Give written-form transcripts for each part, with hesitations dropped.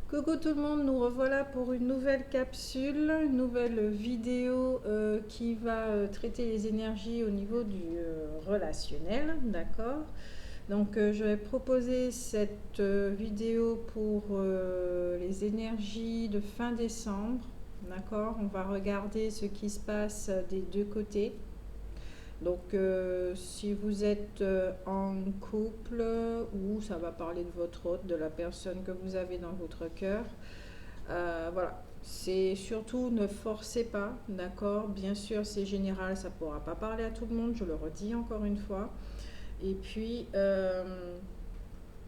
Coucou tout le monde, nous revoilà pour une nouvelle capsule, une nouvelle vidéo qui va traiter les énergies au niveau du relationnel, d'accord? Donc je vais proposer cette vidéo pour les énergies de fin décembre, d'accord? On va regarder ce qui se passe des deux côtés. Donc, si vous êtes en couple ou ça va parler de votre hôte, de la personne que vous avez dans votre cœur, voilà. C'est surtout ne forcez pas, d'accord? Bien sûr, c'est général, ça ne pourra pas parler à tout le monde, je le redis encore une fois. Et puis,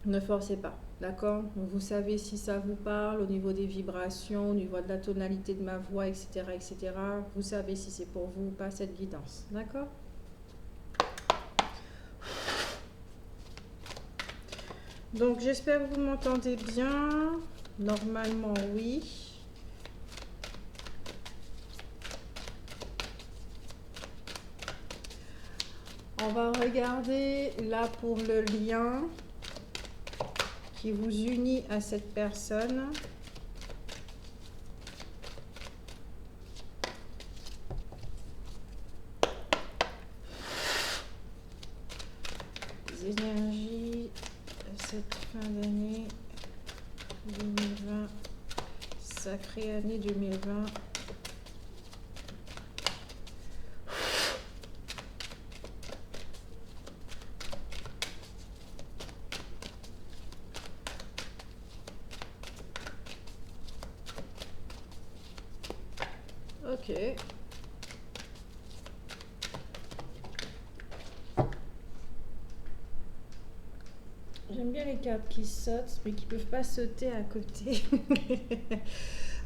ne forcez pas, d'accord? Vous savez si ça vous parle au niveau des vibrations, au niveau de la tonalité de ma voix, etc., etc. Vous savez si c'est pour vous ou pas cette guidance, d'accord? Donc j'espère que vous m'entendez bien. Normalement oui. On va regarder là pour le lien qui vous unit à cette personne. Les énergies de cette fin d'année 2020, sacrée année 2020. Ok. J'aime bien les cartes qui sautent, mais qui ne peuvent pas sauter à côté.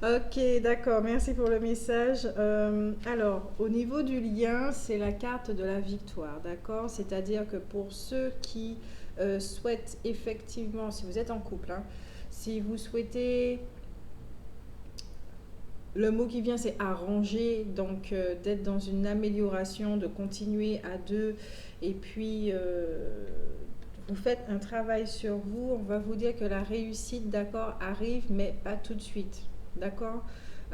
Ok, d'accord, merci pour le message. Alors, au niveau du lien, c'est la carte de la victoire, d'accord? C'est-à-dire que pour ceux qui souhaitent effectivement, si vous êtes en couple, hein, si vous souhaitez, le mot qui vient c'est arranger, donc d'être dans une amélioration, de continuer à deux, et puis vous faites un travail sur vous, on va vous dire que la réussite, d'accord, arrive, mais pas tout de suite, d'accord?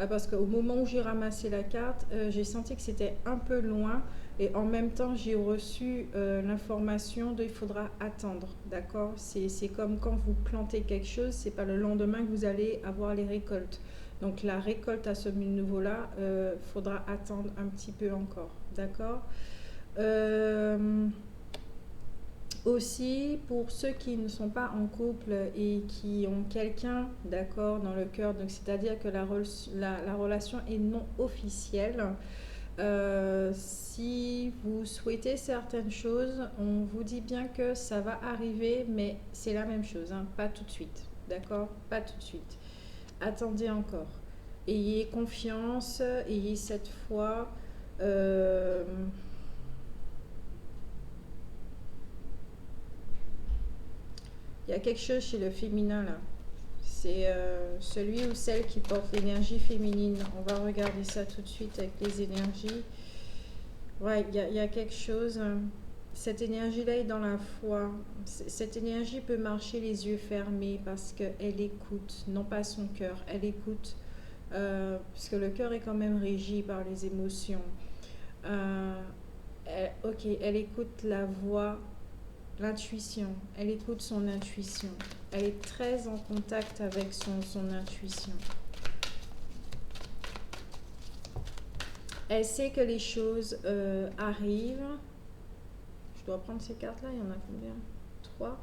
Parce qu'au moment où j'ai ramassé la carte, j'ai senti que c'était un peu loin, et en même temps, j'ai reçu l'information de il faudra attendre, d'accord? C'est comme quand vous plantez quelque chose, c'est pas le lendemain que vous allez avoir les récoltes. Donc la récolte à ce niveau-là, faudra attendre un petit peu encore, d'accord? Euh, Aussi, pour ceux qui ne sont pas en couple et qui ont quelqu'un, d'accord, dans le cœur, donc c'est-à-dire que la relation est non officielle, si vous souhaitez certaines choses, on vous dit bien que ça va arriver, mais c'est la même chose, hein, pas tout de suite, d'accord? Pas tout de suite. Attendez encore. Ayez confiance, ayez cette foi. euh, Il y a quelque chose chez le féminin là. C'est celui ou celle qui porte l'énergie féminine. On va regarder ça tout de suite avec les énergies. Ouais, il y a quelque chose. Cette énergie-là est dans la foi. Cette énergie peut marcher les yeux fermés parce qu'elle écoute, non pas son cœur, elle écoute. Parce que le cœur est quand même régi par les émotions. Euh, ok, elle écoute la voix, l'intuition. Elle écoute son intuition. Elle est très en contact avec son intuition. Elle sait que les choses arrivent. Je dois prendre ces cartes-là, il y en a combien? 3.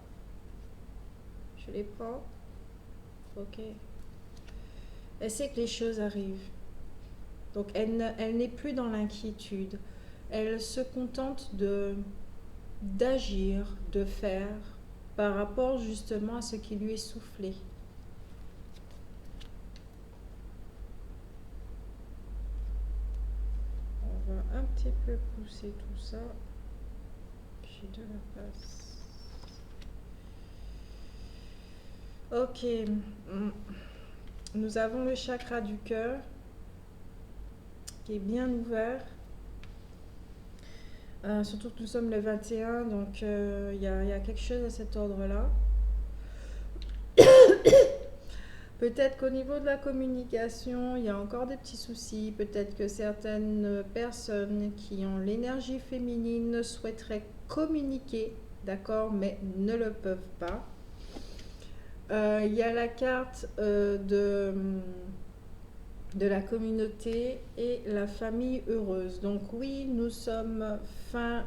Je les prends. Ok. Elle sait que les choses arrivent. Donc elle n'est plus dans l'inquiétude. Elle se contente d'agir, de faire par rapport justement à ce qui lui est soufflé. On va un petit peu pousser tout ça. J'ai de la place. Ok. Nous avons le chakra du cœur qui est bien ouvert. Surtout que nous sommes le 21, donc il y a quelque chose à cet ordre-là. Peut-être qu'au niveau de la communication, il y a encore des petits soucis. Peut-être que certaines personnes qui ont l'énergie féminine souhaiteraient communiquer, d'accord, mais ne le peuvent pas. Il y a la carte de la communauté et la famille heureuse. Donc oui, nous sommes fin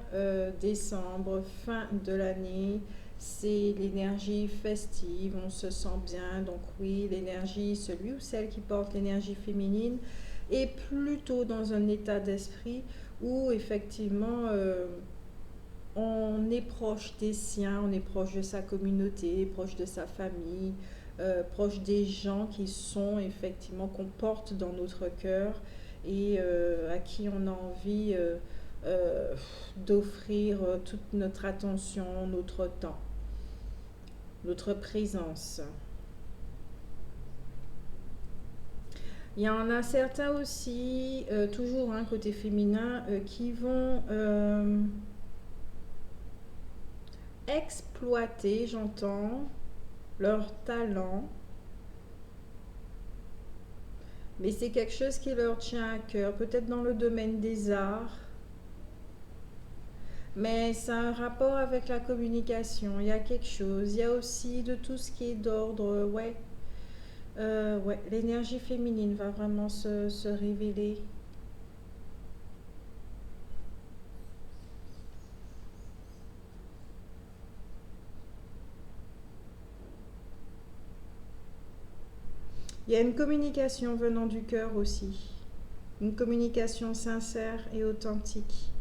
décembre, fin de l'année. C'est l'énergie festive, on se sent bien. Donc oui, l'énergie, celui ou celle qui porte l'énergie féminine est plutôt dans un état d'esprit où effectivement on est proche des siens, on est proche de sa communauté, proche de sa famille, proche des gens qui sont effectivement, qu'on porte dans notre cœur et à qui on a envie euh, d'offrir toute notre attention, notre temps, notre présence. Il y en a certains aussi, toujours un côté féminin, qui vont exploiter, j'entends, leur talent, mais c'est quelque chose qui leur tient à cœur, peut-être dans le domaine des arts, mais ça a un rapport avec la communication, il y a quelque chose, il y a aussi de tout ce qui est d'ordre, ouais, ouais, l'énergie féminine va vraiment se révéler. Il y a une communication venant du cœur aussi, une communication sincère et authentique,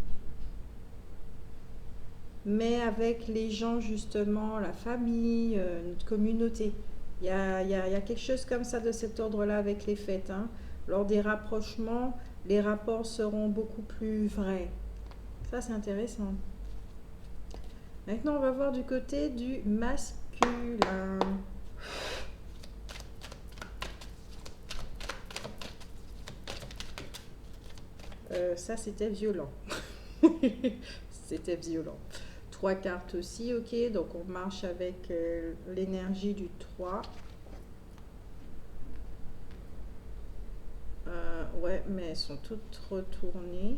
mais avec les gens justement, la famille, notre communauté. Il y a quelque chose comme ça de cet ordre-là avec les fêtes, hein. Lors des rapprochements, les rapports seront beaucoup plus vrais. Ça, c'est intéressant. Maintenant, on va voir du côté du masculin. Ça, c'était violent. C'était violent. Trois cartes aussi, ok. Donc, on marche avec l'énergie du 3. Ouais, mais elles sont toutes retournées.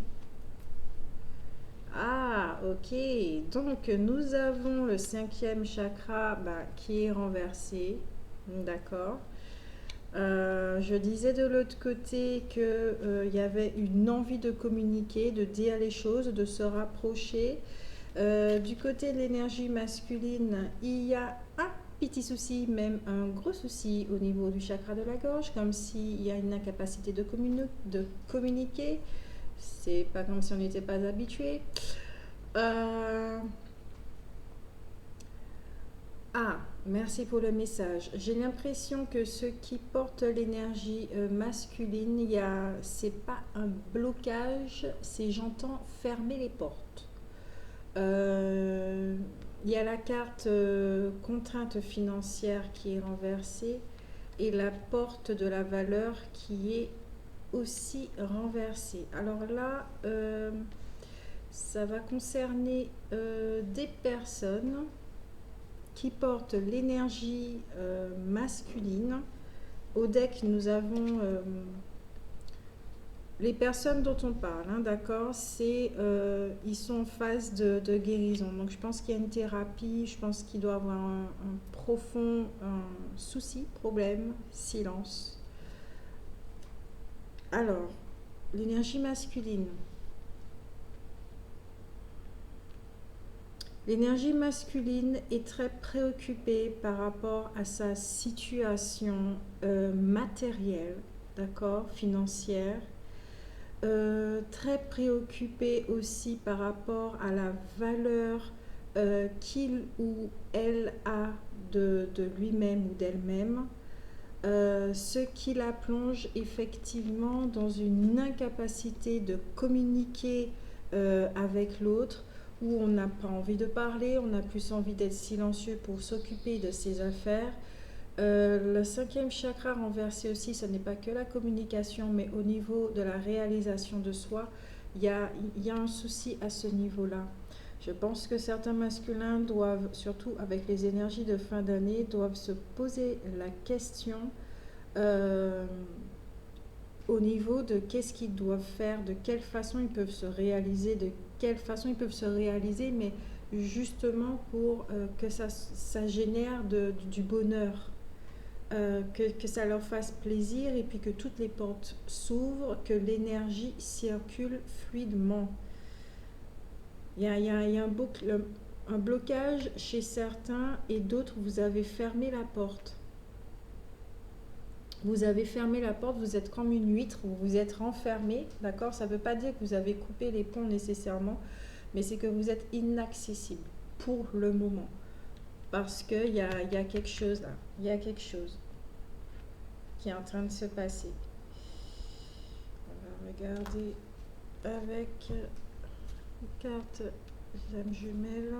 Ah, ok. Donc, nous avons le cinquième chakra qui est renversé. D'accord. Je disais de l'autre côté qu'il y avait une envie de communiquer, de dire les choses, de se rapprocher. Du côté de l'énergie masculine, il y a un petit souci, même un gros souci au niveau du chakra de la gorge, comme s'il y a une incapacité de communiquer. C'est pas comme si on n'était pas habitué. Euh, Ah, merci pour le message. J'ai l'impression que ceux qui portent l'énergie masculine, c'est pas un blocage, c'est j'entends fermer les portes. Euh, il y a la carte contrainte financière qui est renversée et la porte de la valeur qui est aussi renversée. Alors là, ça va concerner des personnes qui porte l'énergie masculine. Au deck, nous avons les personnes dont on parle, hein, d'accord, ils sont en phase de guérison. Donc je pense qu'il y a une thérapie, je pense qu'il doit y avoir un profond souci, problème, silence. Alors, l'énergie masculine. L'énergie masculine est très préoccupée par rapport à sa situation matérielle, d'accord, financière, très préoccupée aussi par rapport à la valeur qu'il ou elle a de lui-même ou d'elle-même, ce qui la plonge effectivement dans une incapacité de communiquer avec l'autre, où on n'a pas envie de parler, on a plus envie d'être silencieux pour s'occuper de ses affaires. Le cinquième chakra renversé aussi, ce n'est pas que la communication, mais au niveau de la réalisation de soi, il y a un souci à ce niveau-là. Je pense que certains masculins doivent, surtout avec les énergies de fin d'année, doivent se poser la question euh, au niveau de qu'est-ce qu'ils doivent faire, de quelle façon ils peuvent se réaliser, de quelle façon ils peuvent se réaliser, mais justement pour que ça génère du bonheur, que ça leur fasse plaisir et puis que toutes les portes s'ouvrent, que l'énergie circule fluidement. Il y a un blocage chez certains et d'autres, vous avez fermé la porte. Vous avez fermé la porte, vous êtes comme une huître, vous vous êtes renfermé, d'accord? Ça ne veut pas dire que vous avez coupé les ponts nécessairement, mais c'est que vous êtes inaccessible pour le moment. Parce qu'il y a quelque chose là, il y a quelque chose qui est en train de se passer. On va regarder avec carte l'âme jumelle.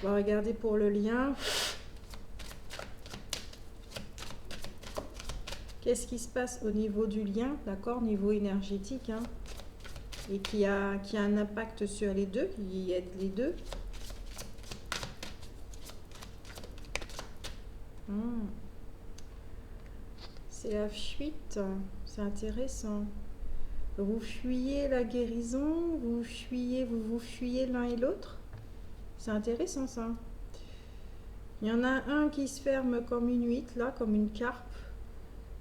On va regarder pour le lien. Qu'est-ce qui se passe au niveau du lien, d'accord, niveau énergétique, hein, et qui a un impact sur les deux, qui aide les deux. C'est la fuite, c'est intéressant. Vous fuyez la guérison, vous vous fuyez l'un et l'autre. C'est intéressant ça. Il y en a un qui se ferme comme une huître, là, comme une carpe,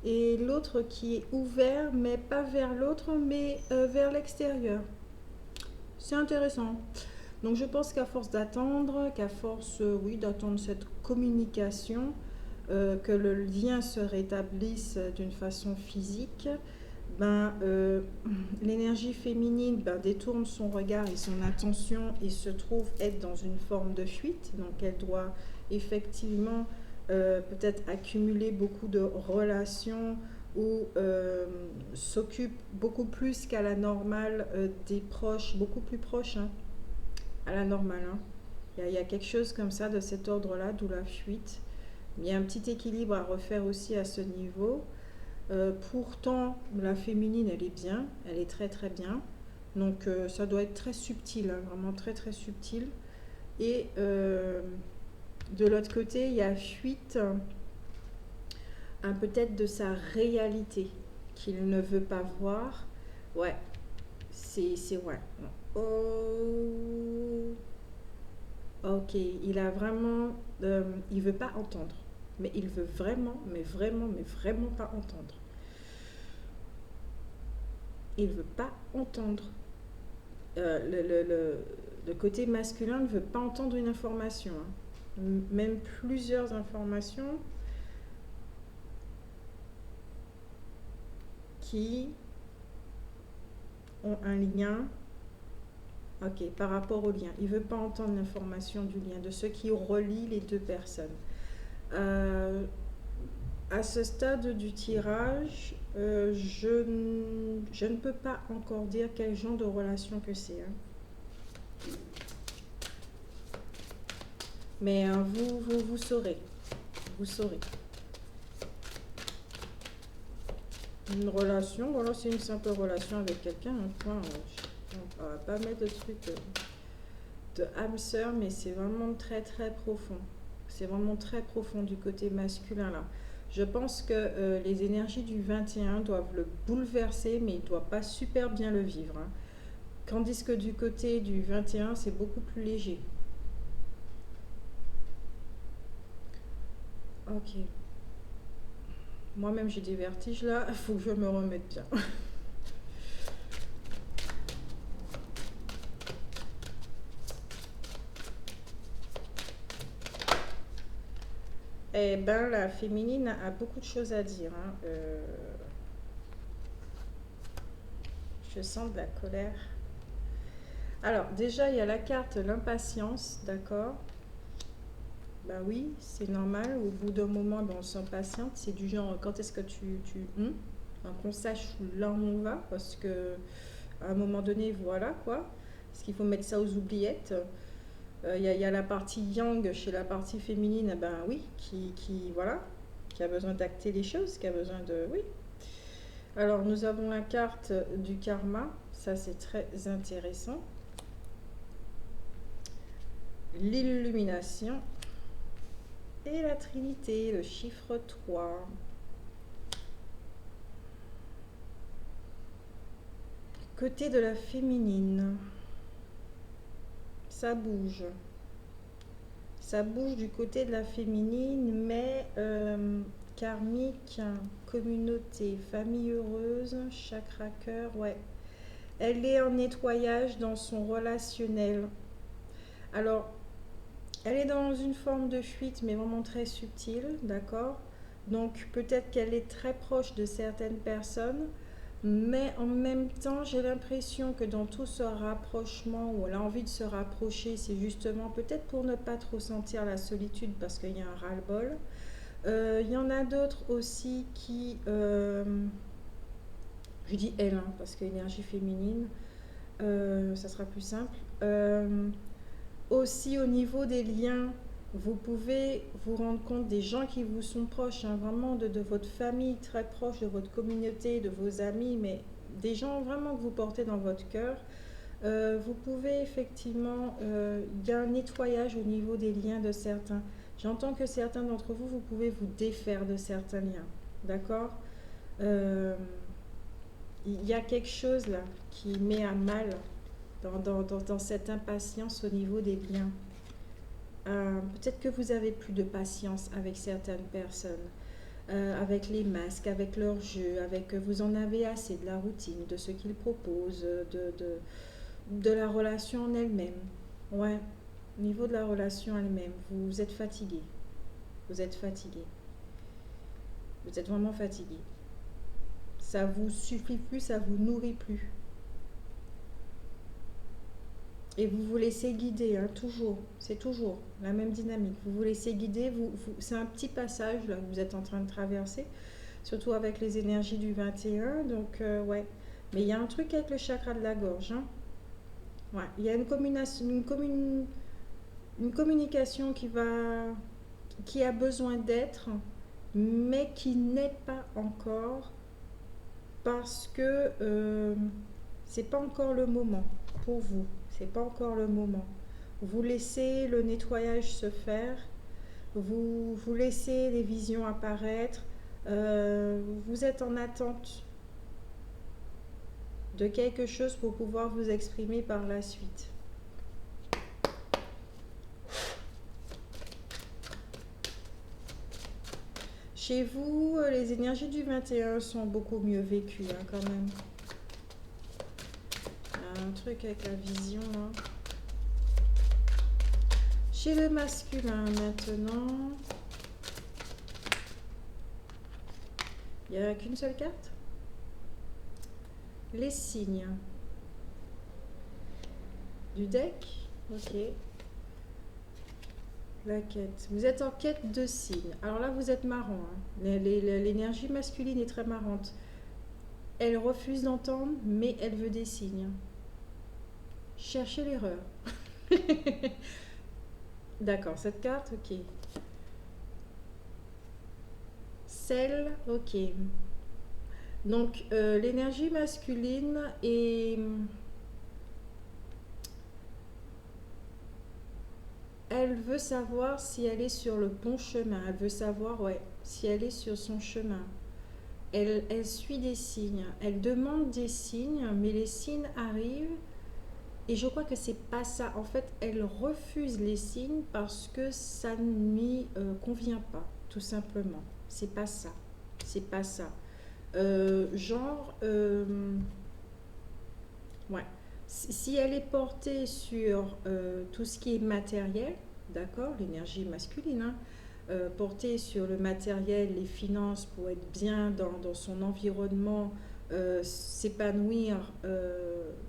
et l'autre qui est ouvert, mais pas vers l'autre, mais vers l'extérieur. C'est intéressant. Donc je pense qu'à force d'attendre, qu'à force, oui, d'attendre cette communication, que le lien se rétablisse d'une façon physique, l'énergie féminine détourne son regard et son attention et se trouve être dans une forme de fuite. Donc elle doit effectivement peut-être accumuler beaucoup de relations ou s'occupe beaucoup plus qu'à la normale des proches, beaucoup plus proches hein, à la normale. Hein. Il y a quelque chose comme ça de cet ordre-là, d'où la fuite. Il y a un petit équilibre à refaire aussi à ce niveau. Pourtant, la féminine, elle est bien, elle est très très bien. Donc ça doit être très subtil, hein, vraiment très très subtil. Et de l'autre côté, il y a fuite peut-être de sa réalité qu'il ne veut pas voir. Ouais, c'est ouais. Oh. Ok, il a vraiment, il veut pas entendre. Mais il veut vraiment, mais vraiment pas entendre. Il veut pas entendre. Le côté masculin ne veut pas entendre une information. Hein. Même plusieurs informations qui ont un lien. Ok, par rapport au lien. Il ne veut pas entendre l'information du lien, de ce qui relie les deux personnes. À ce stade du tirage, je ne peux pas encore dire quel genre de relation que c'est. Hein. Mais vous saurez. Vous saurez. Une relation, voilà, c'est une simple relation avec quelqu'un. Enfin, on ne va pas mettre de truc de âme sœur, mais c'est vraiment très très profond. C'est vraiment très profond du côté masculin là. Je pense que les énergies du 21 doivent le bouleverser, mais il ne doit pas super bien le vivre. Hein. Tandis que du côté du 21, c'est beaucoup plus léger. Ok. Moi-même, j'ai des vertiges là. Il faut que je me remette bien. Eh ben, la féminine a beaucoup de choses à dire. Hein. Je sens de la colère. Alors, déjà, il y a la carte l'impatience, d'accord? Ben oui, c'est normal. Au bout d'un moment, on s'impatiente. C'est du genre, quand est-ce que qu'on sache là où on va, parce que à un moment donné, voilà quoi. Parce qu'il faut mettre ça aux oubliettes. Il y a la partie yang chez la partie féminine, ben oui, voilà, qui a besoin d'acter les choses, qui a besoin de... Oui. Alors, nous avons la carte du karma. Ça, c'est très intéressant. L'illumination. Et la Trinité, le chiffre 3. Côté de la féminine, ça bouge. Ça bouge du côté de la féminine, mais karmique, communauté, famille heureuse, chakra cœur, ouais. Elle est en nettoyage dans son relationnel. Alors, elle est dans une forme de fuite, mais vraiment très subtile, d'accord? Donc, peut-être qu'elle est très proche de certaines personnes, mais en même temps, j'ai l'impression que dans tout ce rapprochement, où elle a envie de se rapprocher, c'est justement peut-être pour ne pas trop sentir la solitude, parce qu'il y a un ras-le-bol. Il y en a d'autres aussi qui... je dis elle, hein, parce que énergie féminine, ça sera plus simple. Aussi au niveau des liens, vous pouvez vous rendre compte des gens qui vous sont proches, hein, vraiment de votre famille très proche, de votre communauté, de vos amis, mais des gens vraiment que vous portez dans votre cœur. Vous pouvez effectivement, il y a un nettoyage au niveau des liens de certains. J'entends que certains d'entre vous, vous pouvez vous défaire de certains liens, d'accord? Il y a quelque chose là qui met à mal dans cette impatience au niveau des liens. Peut-être que vous avez plus de patience avec certaines personnes, avec les masques, avec leurs jeux, avec vous en avez assez de la routine, de ce qu'ils proposent, de la relation en elle-même. Ouais, au niveau de la relation elle-même, vous êtes fatigué. Vous êtes fatigué. Vous êtes vraiment fatigué. Ça vous suffit plus, ça vous nourrit plus. Et vous vous laissez guider, hein, toujours. C'est toujours la même dynamique. Vous vous laissez guider. C'est un petit passage là que vous êtes en train de traverser, surtout avec les énergies du 21. Donc, ouais. Mais il y a un truc avec le chakra de la gorge. Hein. Ouais. Il y a une communication qui a besoin d'être, mais qui n'est pas encore parce que c'est pas encore le moment pour vous. C'est pas encore le moment. Vous laissez le nettoyage se faire, vous laissez les visions apparaître, vous êtes en attente de quelque chose pour pouvoir vous exprimer par la suite. Chez vous, les énergies du 21 sont beaucoup mieux vécues, hein, quand même. Il y a un truc avec la vision, hein. Chez le masculin, maintenant, il n'y a qu'une seule carte. Les signes du deck. Ok. La quête. Vous êtes en quête de signes. Alors là, vous êtes marrant. Hein. L'énergie masculine est très marrante. Elle refuse d'entendre, mais elle veut des signes. Cherchez l'erreur. D'accord, cette carte, ok. Celle, ok. Donc, l'énergie masculine est... Elle veut savoir si elle est sur le bon chemin. Elle veut savoir, ouais, si elle est sur son chemin. Elle suit des signes. Elle demande des signes, mais les signes arrivent. Et je crois que c'est pas ça. En fait, elle refuse les signes parce que ça ne lui convient pas, tout simplement. C'est pas ça. C'est pas ça. Ouais. Si elle est portée sur tout ce qui est matériel, d'accord, l'énergie masculine, hein, portée sur le matériel, les finances pour être bien dans son environnement, s'épanouir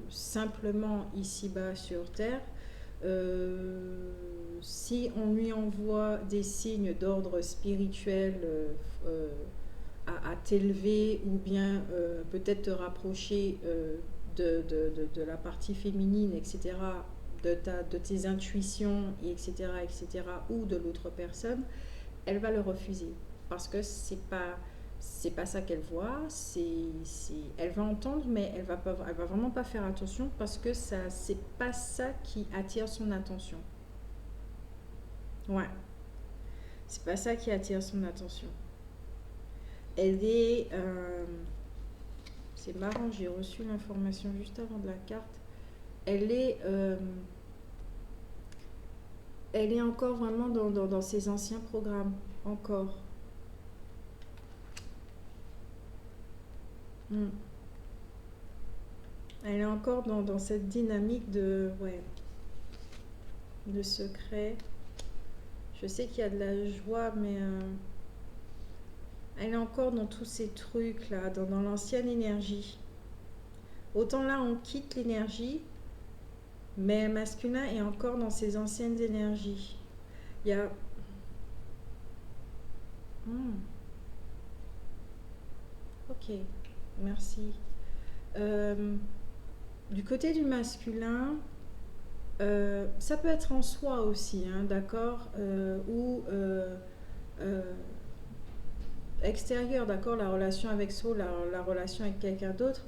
simplement ici-bas sur Terre, si on lui envoie des signes d'ordre spirituel à t'élever ou bien peut-être te rapprocher de la partie féminine, etc., de tes intuitions, etc., ou de l'autre personne, elle va le refuser parce que c'est pas ça qu'elle voit. Elle va entendre, mais elle va vraiment pas faire attention parce que ça, c'est pas ça qui attire son attention. Ouais. C'est pas ça qui attire son attention. Elle est... c'est marrant, j'ai reçu l'information juste avant de la carte. Elle est... elle est encore vraiment dans ses anciens programmes. Encore. Mm. Elle est encore dans cette dynamique de... Ouais, de secret. Je sais qu'il y a de la joie, mais... elle est encore dans tous ces trucs là, dans l'ancienne énergie. Autant là, on quitte l'énergie, mais masculin est encore dans ses anciennes énergies. Il y a... Hmm, ok, merci. Euh, du côté du masculin, ça peut être en soi aussi, hein, d'accord, ou euh, extérieur, d'accord, la relation avec soi, la relation avec quelqu'un d'autre,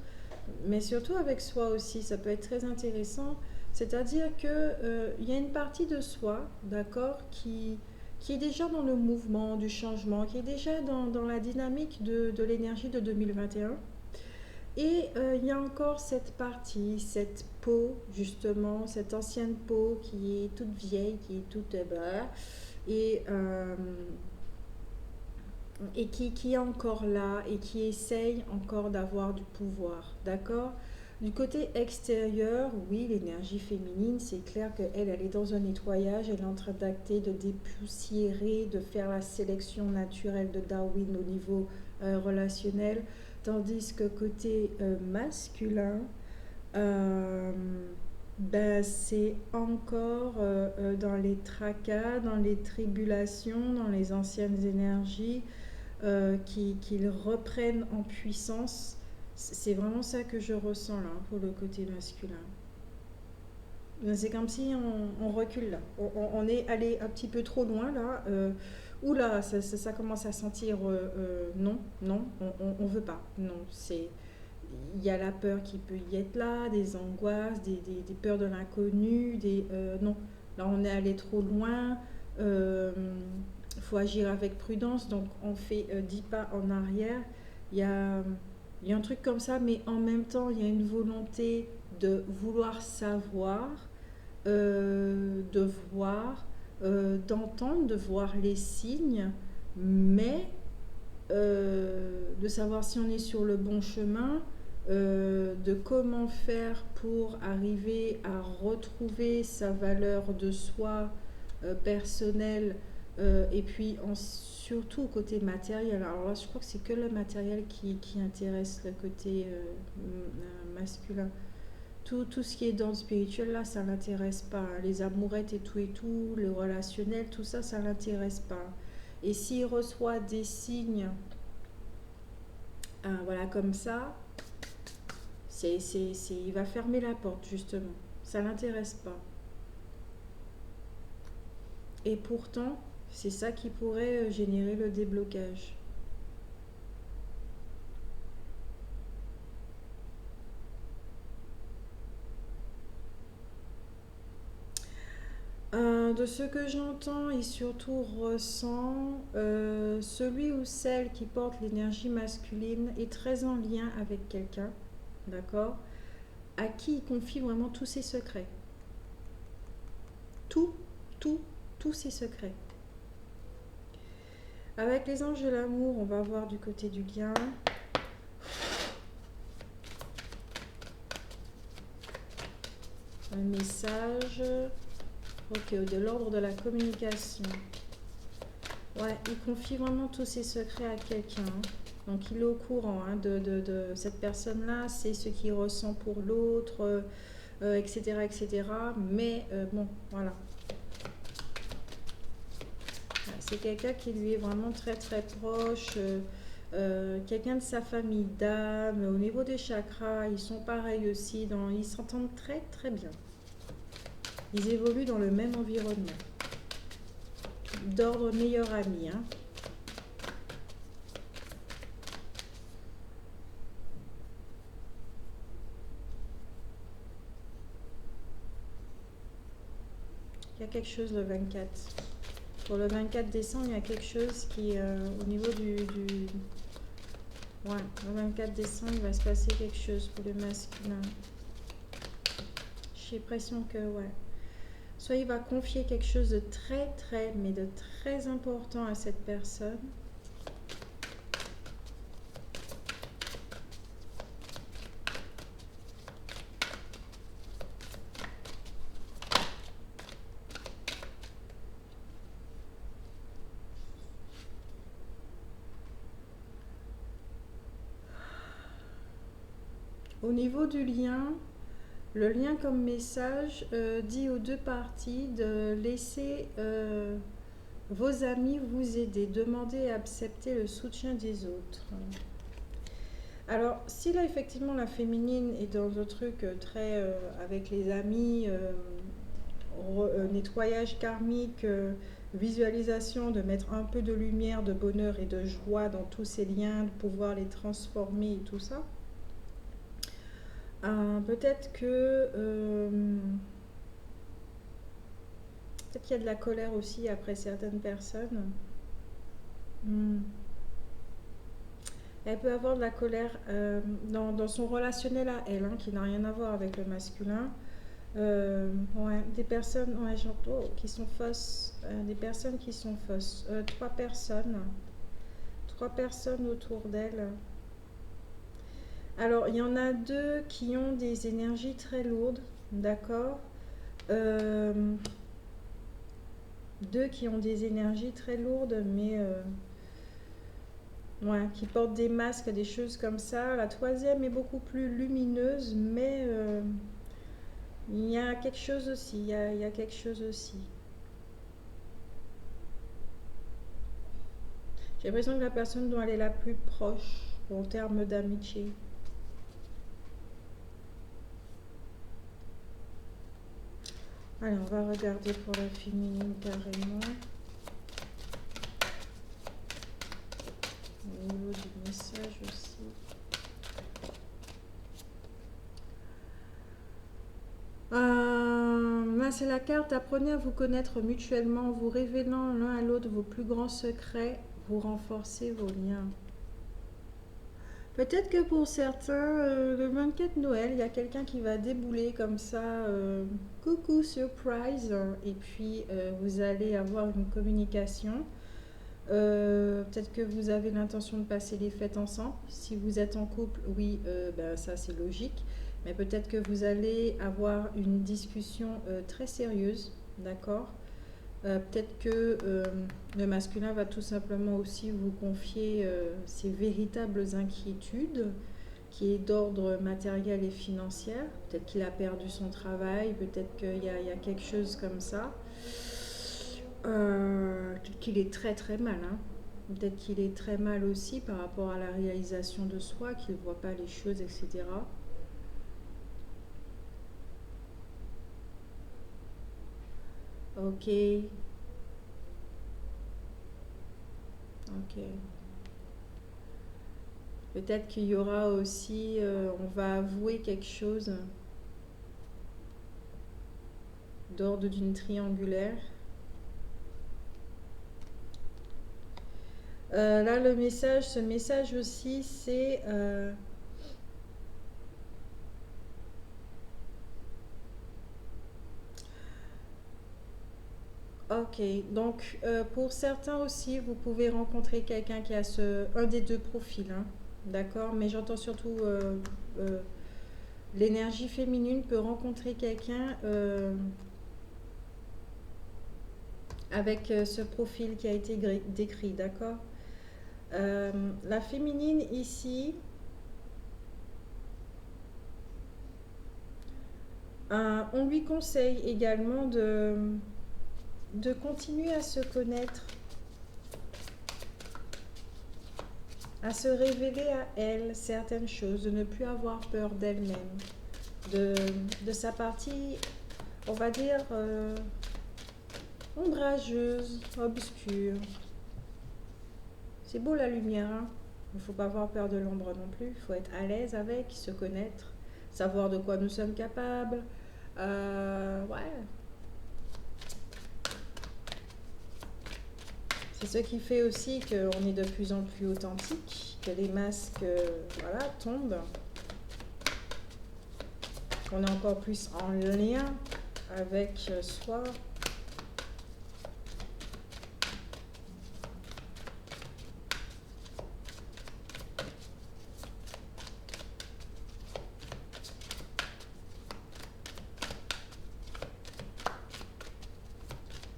mais surtout avec soi aussi, ça peut être très intéressant. C'est-à-dire que y a une partie de soi, d'accord, qui est déjà dans le mouvement du changement, qui est déjà dans la dynamique de l'énergie de 2021. Et il y a encore cette partie, cette peau, justement, cette ancienne peau qui est toute vieille, qui est toute... et, euh, et qui est encore là et qui essaye encore d'avoir du pouvoir, d'accord? Du côté extérieur, oui, l'énergie féminine, c'est clair qu'elle, elle est dans un nettoyage, elle est en train d'acter, de dépoussiérer, de faire la sélection naturelle de Darwin au niveau relationnel, tandis que côté masculin, euh, ben, c'est encore dans les tracas, dans les tribulations, dans les anciennes énergies, qu'ils reprennent en puissance. C'est vraiment ça que je ressens là pour le côté masculin. C'est comme si on recule là. On est allé un petit peu trop loin là. Oula, ça commence à sentir non, non, on veut pas. Non, c'est il y a la peur qui peut y être là, des angoisses, des peurs de l'inconnu, non. Là, on est allé trop loin. Euh, faut agir avec prudence, donc on fait 10 pas en arrière. Il y a, il y a un truc comme ça, mais en même temps, il y a une volonté de vouloir savoir, de voir, d'entendre, de voir les signes, mais de savoir si on est sur le bon chemin, de comment faire pour arriver à retrouver sa valeur de soi personnelle, et puis surtout côté matériel. Alors là, je crois que c'est que le matériel qui intéresse le côté masculin. Tout ce qui est dans le spirituel, là, ça l'intéresse pas. Les amourettes et tout, le relationnel, tout ça, ça l'intéresse pas. Et s'il reçoit des signes, voilà, comme ça, il va fermer la porte, justement. Ça l'intéresse pas. Et pourtant, c'est ça qui pourrait générer le déblocage. De ce que j'entends et surtout ressens, celui ou celle qui porte l'énergie masculine est très en lien avec quelqu'un, d'accord, à qui il confie vraiment tous ses secrets. Tout, tout, tous ses secrets. Avec les anges de l'amour, on va voir du côté du lien. Un message. Ok, de l'ordre de la communication. Ouais, il confie vraiment tous ses secrets à quelqu'un. Donc il est au courant de cette personne-là, c'est ce qu'il ressent pour l'autre, etc., etc. Mais bon, voilà. C'est quelqu'un qui lui est vraiment très très proche, quelqu'un de sa famille d'âme. Au niveau des chakras, ils sont pareils aussi, ils s'entendent très très bien. Ils évoluent dans le même environnement. D'ordre meilleur ami, hein. Il y a quelque chose le 24. Pour le 24 décembre, il y a quelque chose qui, au niveau Ouais, le 24 décembre, il va se passer quelque chose pour le masculin. J'ai l'impression que, ouais. Soit il va confier quelque chose de mais de très important à cette personne. Au niveau du lien, le lien comme message dit aux deux parties de laisser vos amis vous aider, demander et accepter le soutien des autres. Alors, si là, effectivement, la féminine est dans un truc très avec les amis, nettoyage karmique, visualisation, de mettre un peu de lumière, de bonheur et de joie dans tous ces liens, de pouvoir les transformer et tout ça, peut-être que peut-être qu'il y a de la colère aussi après certaines personnes. Elle peut avoir de la colère dans son relationnel à elle, hein, qui n'a rien à voir avec le masculin. Ouais, des personnes, ouais, j'entends, qui sont fausses. Des personnes qui sont fausses. Trois personnes. Trois personnes autour d'elle. Alors, il y en a deux qui ont des énergies très lourdes, d'accord. Deux qui ont des énergies très lourdes, mais ouais, qui portent des masques, des choses comme ça. La troisième est beaucoup plus lumineuse, mais il y a quelque chose aussi. Il y a quelque chose aussi. J'ai l'impression que la personne dont elle est la plus proche en termes d'amitié. Allez, on va regarder pour la féminine carrément. Au niveau du message aussi. Là, c'est la carte. Apprenez à vous connaître mutuellement, vous révélant l'un à l'autre vos plus grands secrets, vous renforcez vos liens. Peut-être que pour certains, le 24 Noël, il y a quelqu'un qui va débouler comme ça, coucou, surprise, et puis vous allez avoir une communication. Peut-être que vous avez l'intention de passer les fêtes ensemble. Si vous êtes en couple, oui, ben, ça c'est logique. Mais peut-être que vous allez avoir une discussion très sérieuse, d'accord. Peut-être que le masculin va tout simplement aussi vous confier ses véritables inquiétudes, qui est d'ordre matériel et financier. Peut-être qu'il a perdu son travail, peut-être qu'il y a quelque chose comme ça. Peut-être qu'il est très mal, hein. Peut-être qu'il est très mal aussi par rapport à la réalisation de soi, qu'il ne voit pas les choses, etc. Ok, ok. Peut-être qu'il y aura aussi, on va avouer quelque chose d'ordre d'une triangulaire. Là, le message, ce message aussi, c'est ok. Donc, pour certains aussi, vous pouvez rencontrer quelqu'un qui a un des deux profils, hein, d'accord? Mais j'entends surtout l'énergie féminine peut rencontrer quelqu'un avec ce profil qui a été décrit, d'accord? La féminine ici, on lui conseille également de continuer à se connaître, à se révéler à elle certaines choses, de ne plus avoir peur d'elle-même, de sa partie, on va dire, ombrageuse, obscure. C'est beau la lumière, hein. Il ne faut pas avoir peur de l'ombre non plus, il faut être à l'aise avec, se connaître, savoir de quoi nous sommes capables. Ouais. C'est ce qui fait aussi qu'on est de plus en plus authentique, que les masques voilà, tombent, qu'on est encore plus en lien avec soi.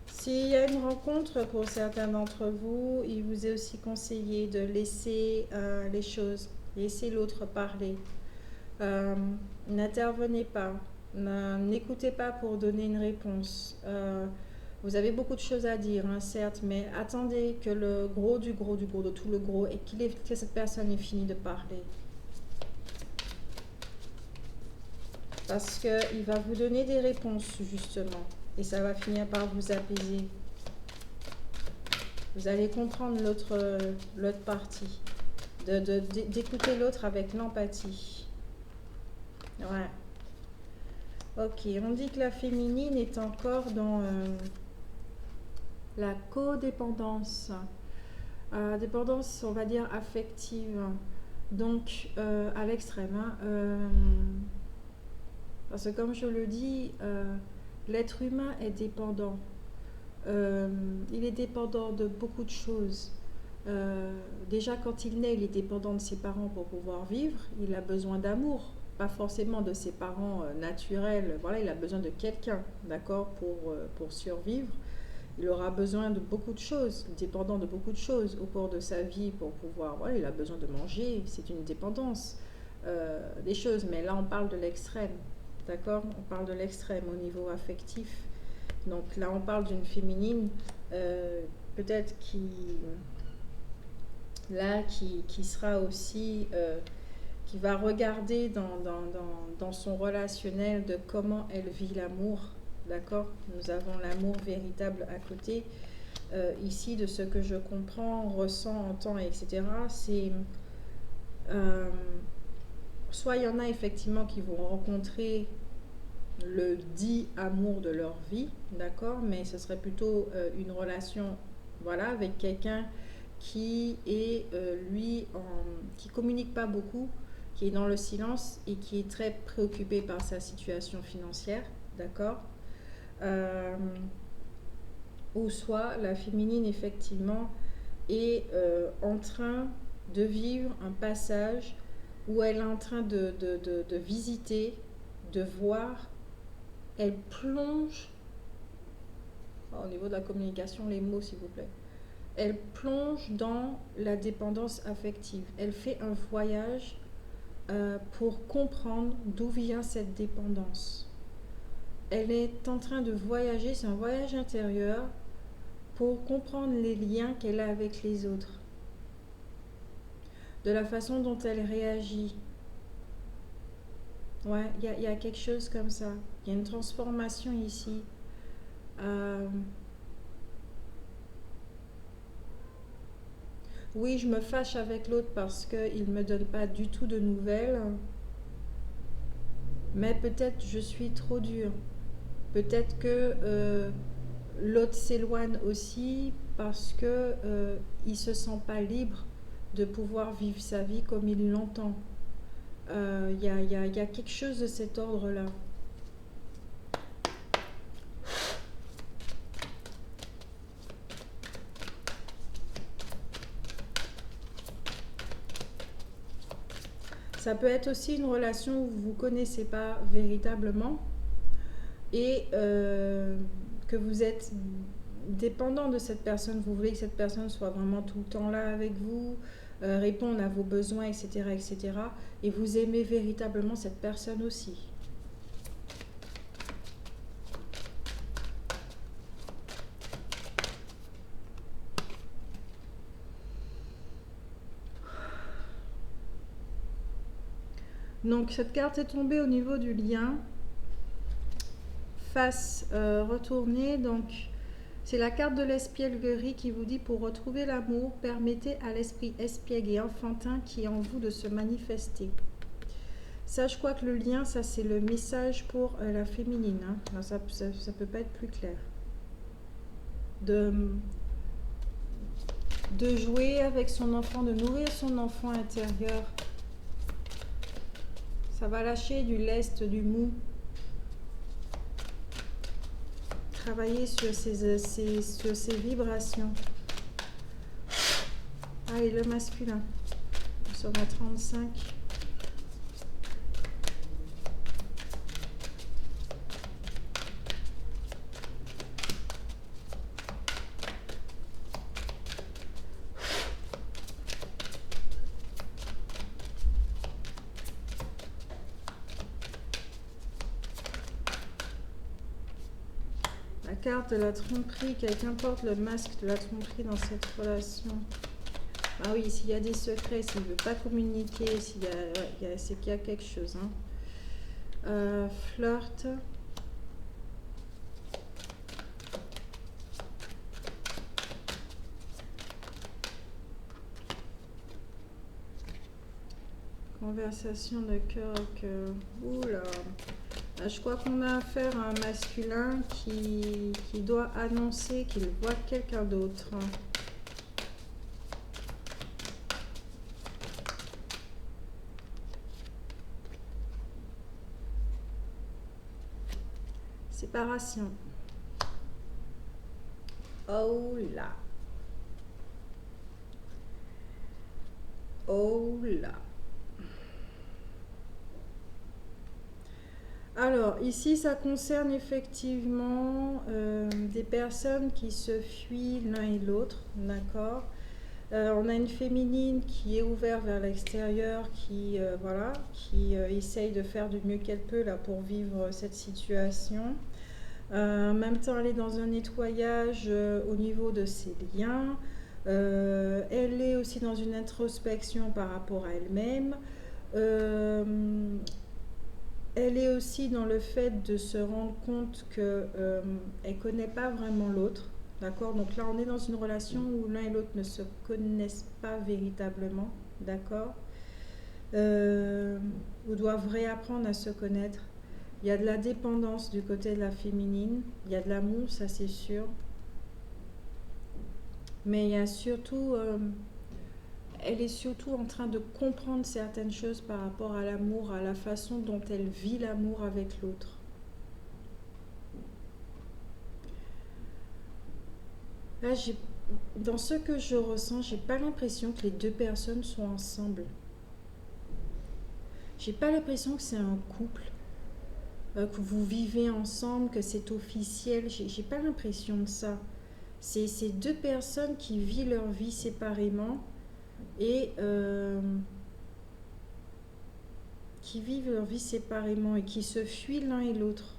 S'il y a une rencontre pour certains d'entre vous, il vous est aussi conseillé de laisser les choses, laisser l'autre parler. N'intervenez pas, n'écoutez pas pour donner une réponse. Vous avez beaucoup de choses à dire, hein, certes, mais attendez que le gros du gros du gros de tout le gros et que cette personne ait fini de parler. Parce qu'il va vous donner des réponses, justement. Et ça va finir par vous apaiser. Vous allez comprendre l'autre partie. D'écouter l'autre avec l'empathie. Ouais. Ok, on dit que la féminine est encore dans la codépendance. Dépendance, on va dire, affective. Donc, à l'extrême. Hein, parce que comme je le dis, l'être humain est dépendant. Il est dépendant de beaucoup de choses. Déjà, quand il naît, il est dépendant de ses parents pour pouvoir vivre. Il a besoin d'amour, pas forcément de ses parents naturels. Voilà, il a besoin de quelqu'un, d'accord, pour survivre. Il aura besoin de beaucoup de choses, dépendant de beaucoup de choses au cours de sa vie pour pouvoir. Voilà, il a besoin de manger, c'est une dépendance des choses. Mais là, on parle de l'extrême, d'accord. On parle de l'extrême au niveau affectif. Donc là, on parle d'une féminine, peut-être qui sera aussi, qui va regarder dans son relationnel de comment elle vit l'amour, d'accord? Nous avons l'amour véritable à côté. Ici, de ce que je comprends, ressens, entends, etc., c'est... soit il y en a effectivement qui vont rencontrer le dit amour de leur vie, d'accord, mais ce serait plutôt une relation, voilà, avec quelqu'un qui est qui communique pas beaucoup, qui est dans le silence et qui est très préoccupé par sa situation financière, d'accord, ou soit la féminine effectivement est en train de vivre un passage où elle est en train de visiter, de voir. Elle plonge, au niveau de la communication, les mots s'il vous plaît, elle plonge dans la dépendance affective. Elle fait un voyage pour comprendre d'où vient cette dépendance. Elle est en train de voyager, c'est un voyage intérieur pour comprendre les liens qu'elle a avec les autres, de la façon dont elle réagit. Ouais, il y a quelque chose comme ça. Il y a une transformation ici. Oui, je me fâche avec l'autre parce qu'il ne me donne pas du tout de nouvelles. Mais peut-être je suis trop dure. Peut-être que l'autre s'éloigne aussi parce que il se sent pas libre de pouvoir vivre sa vie comme il l'entend. Il y a quelque chose de cet ordre-là. Ça peut être aussi une relation où vous ne vous connaissez pas véritablement et que vous êtes dépendant de cette personne. Vous voulez que cette personne soit vraiment tout le temps là avec vous, répondre à vos besoins, etc., etc. Et vous aimez véritablement cette personne aussi. Donc cette carte est tombée au niveau du lien. Face retournée, donc c'est la carte de l'espièglerie qui vous dit: pour retrouver l'amour, permettez à l'esprit espiègle et enfantin qui est en vous de se manifester. Ça, je crois que le lien, ça c'est le message pour la féminine. Hein. Alors, ça peut pas être plus clair. de jouer avec son enfant, de nourrir son enfant intérieur. Ça va lâcher du lest, du mou. Travailler sur ces vibrations. Allez, le masculin. Nous sommes à 35. La carte de la tromperie, quelqu'un porte le masque de la tromperie dans cette relation. Ah oui, s'il y a des secrets, s'il ne veut pas communiquer, c'est qu'il y a quelque chose. Hein. Flirt. Conversation de cœur à cœur. Oula. Je crois qu'on a affaire à un masculin qui doit annoncer qu'il voit quelqu'un d'autre. Séparation. Oh là. Oh là. Alors, ici, ça concerne effectivement des personnes qui se fuient l'un et l'autre, d'accord. On a une féminine qui est ouverte vers l'extérieur, qui essaye de faire du mieux qu'elle peut là, pour vivre cette situation. En même temps, elle est dans un nettoyage au niveau de ses liens. Elle est aussi dans une introspection par rapport à elle-même. Elle est aussi dans le fait de se rendre compte qu'elle ne connaît pas vraiment l'autre. D'accord. Donc là, on est dans une relation où l'un et l'autre ne se connaissent pas véritablement. D'accord. Ou doivent réapprendre à se connaître. Il y a de la dépendance du côté de la féminine. Il y a de l'amour, ça c'est sûr. Mais il y a surtout... elle est surtout en train de comprendre certaines choses par rapport à l'amour, à la façon dont elle vit l'amour avec l'autre. Là, dans ce que je ressens, j'ai pas l'impression que les deux personnes sont ensemble. J'ai pas l'impression que c'est un couple, que vous vivez ensemble, que c'est officiel. J'ai pas l'impression de ça. C'est ces deux personnes qui vivent leur vie séparément et qui se fuient l'un et l'autre.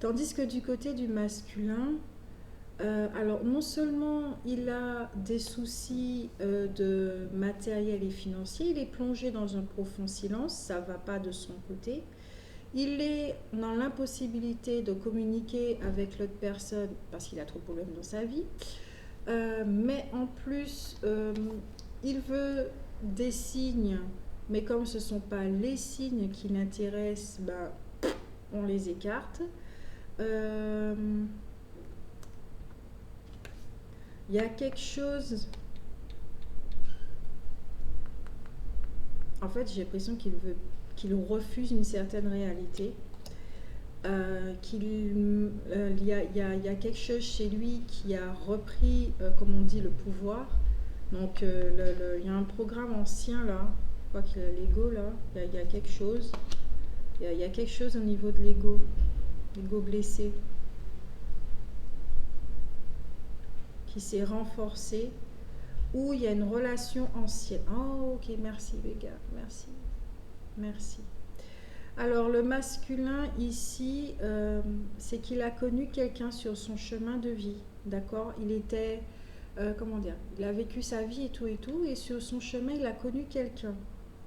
Tandis que du côté du masculin, alors non seulement il a des soucis de matériel et financier, il est plongé dans un profond silence, ça ne va pas de son côté. Il est dans l'impossibilité de communiquer avec l'autre personne parce qu'il a trop de problèmes dans sa vie. Mais en plus, il veut des signes, mais comme ce ne sont pas les signes qui l'intéressent, on les écarte. Il y a quelque chose... En fait, j'ai l'impression qu'il refuse une certaine réalité. Il y a quelque chose chez lui qui a repris, comme on dit, le pouvoir. Donc, il y a un programme ancien là. Je crois qu'il y a l'ego là. Il y a quelque chose. Il y a quelque chose au niveau de l'ego. L'ego blessé. Qui s'est renforcé. Ou il y a une relation ancienne. Oh, ok, merci les gars. Merci. Merci. Alors, le masculin ici, c'est qu'il a connu quelqu'un sur son chemin de vie. D'accord. Il était... comment dire, il a vécu sa vie et tout, et sur son chemin, il a connu quelqu'un,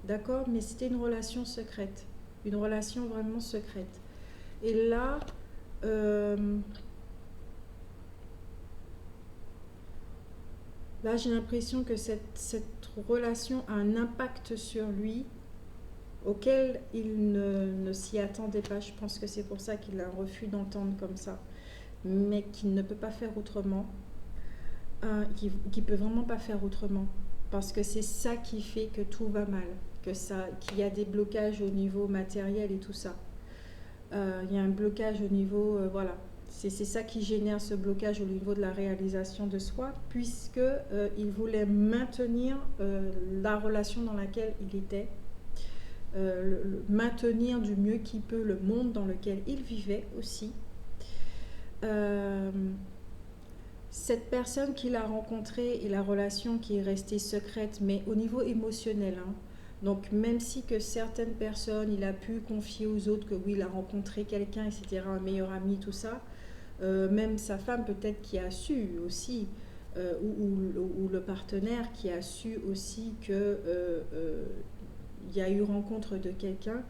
d'accord, mais c'était une relation secrète, une relation vraiment secrète. Et là, j'ai l'impression que cette relation a un impact sur lui auquel il ne s'y attendait pas. Je pense que c'est pour ça qu'il a un refus d'entendre comme ça, mais qu'il ne peut pas faire autrement. qui peut vraiment pas faire autrement. Parce que c'est ça qui fait que tout va mal, qu'il y a des blocages au niveau matériel et tout ça. Il y a un blocage au niveau, voilà. C'est ça qui génère ce blocage au niveau de la réalisation de soi, puisque il voulait maintenir la relation dans laquelle il était, maintenir du mieux qu'il peut le monde dans lequel il vivait aussi. Cette personne qu'il a rencontrée et la relation qui est restée secrète, mais au niveau émotionnel, hein. Donc même si que certaines personnes, il a pu confier aux autres que oui, il a rencontré quelqu'un, etc., un meilleur ami, tout ça, même sa femme peut-être qui a su aussi, ou le partenaire qui a su aussi que il y a eu rencontre de quelqu'un,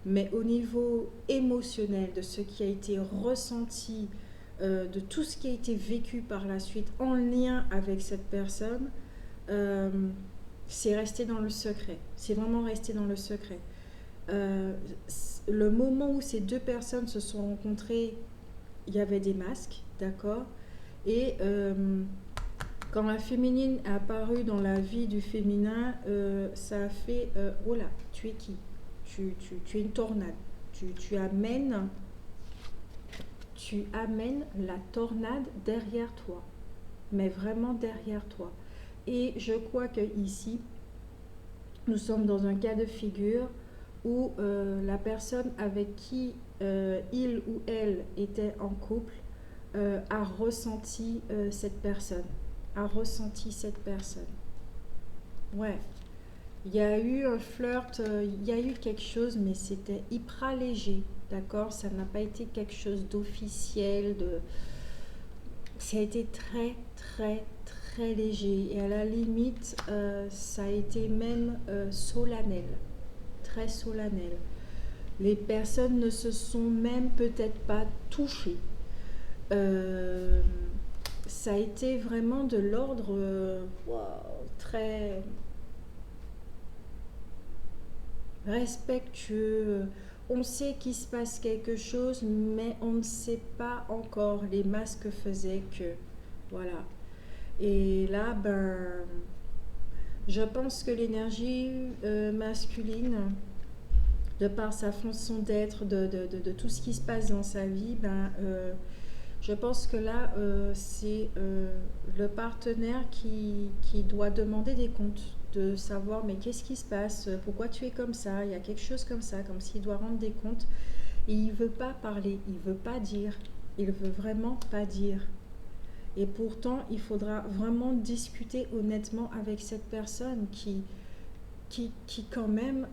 mais au niveau émotionnel, de ce qui a été ressenti, de tout ce qui a été vécu par la suite en lien avec cette personne, c'est resté dans le secret. C'est vraiment resté dans le secret. Le moment où ces deux personnes se sont rencontrées, il y avait des masques, d'accord. Et quand la féminine est apparue dans la vie du féminin, ça a fait oh là, tu es qui? Tu es une tornade. Tu amènes la tornade derrière toi, mais vraiment derrière toi. Et je crois que ici, nous sommes dans un cas de figure où la personne avec qui il ou elle était en couple a ressenti cette personne. Ouais. Il y a eu un flirt, il y a eu quelque chose, mais c'était hyper léger, d'accord? Ça n'a pas été quelque chose d'officiel, ça a été très, très, très léger. Et à la limite, ça a été même solennel, très solennel. Les personnes ne se sont même peut-être pas touchées. Ça a été vraiment de l'ordre très respectueux. On sait qu'il se passe quelque chose, mais on ne sait pas encore. Les masques faisaient que. Voilà. Et là, je pense que l'énergie masculine, de par sa façon d'être, de tout ce qui se passe dans sa vie, je pense que là, c'est le partenaire qui doit demander des comptes, de savoir mais qu'est-ce qui se passe, pourquoi tu es comme ça, il y a quelque chose comme ça, comme s'il doit rendre des comptes. Et il ne veut pas parler, il ne veut pas dire, il ne veut vraiment pas dire. Et pourtant, il faudra vraiment discuter honnêtement avec cette personne qui quand même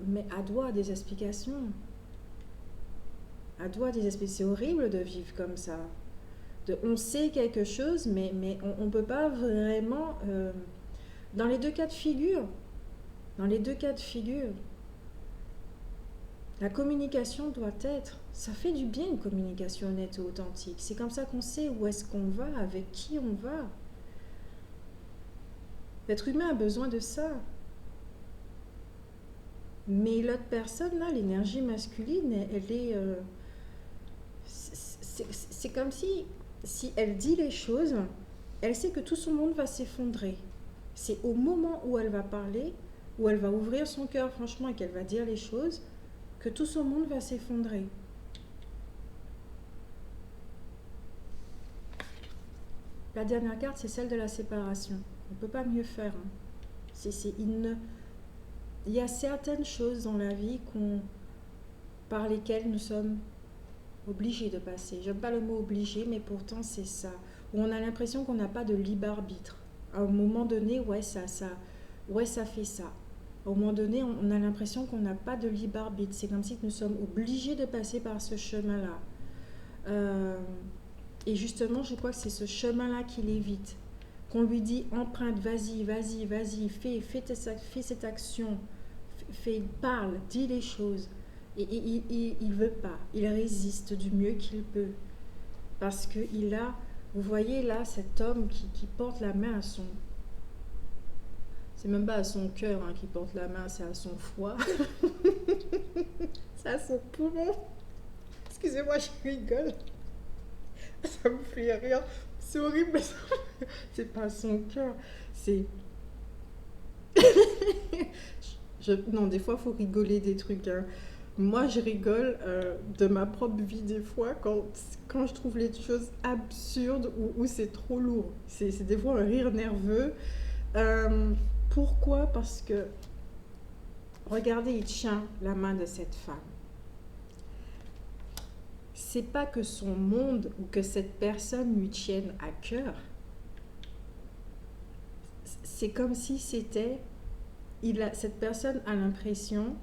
mais a droit à des explications. C'est horrible de vivre comme ça. On sait quelque chose, mais on ne peut pas vraiment... dans les deux cas de figure, la communication doit être... Ça fait du bien une communication honnête et authentique. C'est comme ça qu'on sait où est-ce qu'on va, avec qui on va. L'être humain a besoin de ça. Mais l'autre personne, là, l'énergie masculine, elle est... c'est comme si elle dit les choses, elle sait que tout son monde va s'effondrer. C'est au moment où elle va parler, où elle va ouvrir son cœur franchement et qu'elle va dire les choses, que tout son monde va s'effondrer. La dernière carte, c'est celle de la séparation. On ne peut pas mieux faire. Hein. Il y a certaines choses dans la vie par lesquelles nous sommes obligés de passer. J'aime pas le mot obligé, mais pourtant c'est ça. Où on a l'impression qu'on n'a pas de libre arbitre. À un moment donné, ça fait ça. À un moment donné, on a l'impression qu'on n'a pas de libre arbitre. C'est comme si nous sommes obligés de passer par ce chemin-là. Et justement, je crois que c'est ce chemin-là qui l'évite. Qu'on lui dit, emprunte, vas-y, fais cette action, parle, dis les choses. Et il veut pas, il résiste du mieux qu'il peut. Parce qu'il a, vous voyez là, cet homme qui porte la main à son... C'est même pas à son cœur qui porte la main, c'est à son foie. C'est à son poumon. Excusez-moi, je rigole. Ça me fait rire. C'est horrible, mais c'est pas son cœur. C'est. Non, des fois, il faut rigoler des trucs, hein. Moi, je rigole de ma propre vie des fois quand je trouve les choses absurdes ou c'est trop lourd. C'est des fois un rire nerveux. Euh, Pourquoi? Parce que, regardez, il tient la main de cette femme. C'est pas que son monde ou que cette personne lui tienne à cœur. C'est comme si c'était... cette personne a l'impression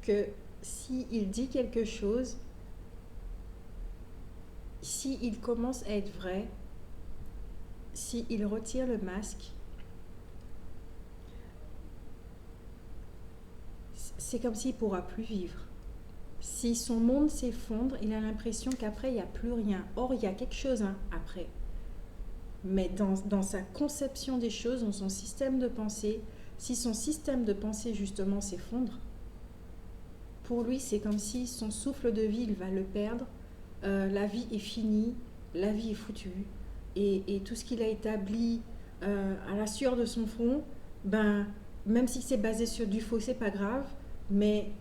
que s'il dit quelque chose, s'il commence à être vrai, s'il retire le masque, c'est comme s'il ne pourra plus vivre. Si son monde s'effondre, il a l'impression qu'après, il n'y a plus rien. Or, il y a quelque chose après. Mais dans sa conception des choses, dans son système de pensée, si son système de pensée justement s'effondre, pour lui, c'est comme si son souffle de vie, il va le perdre. La vie est finie, la vie est foutue. Et tout ce qu'il a établi à la sueur de son front, ben, même si c'est basé sur du faux, c'est pas grave, mais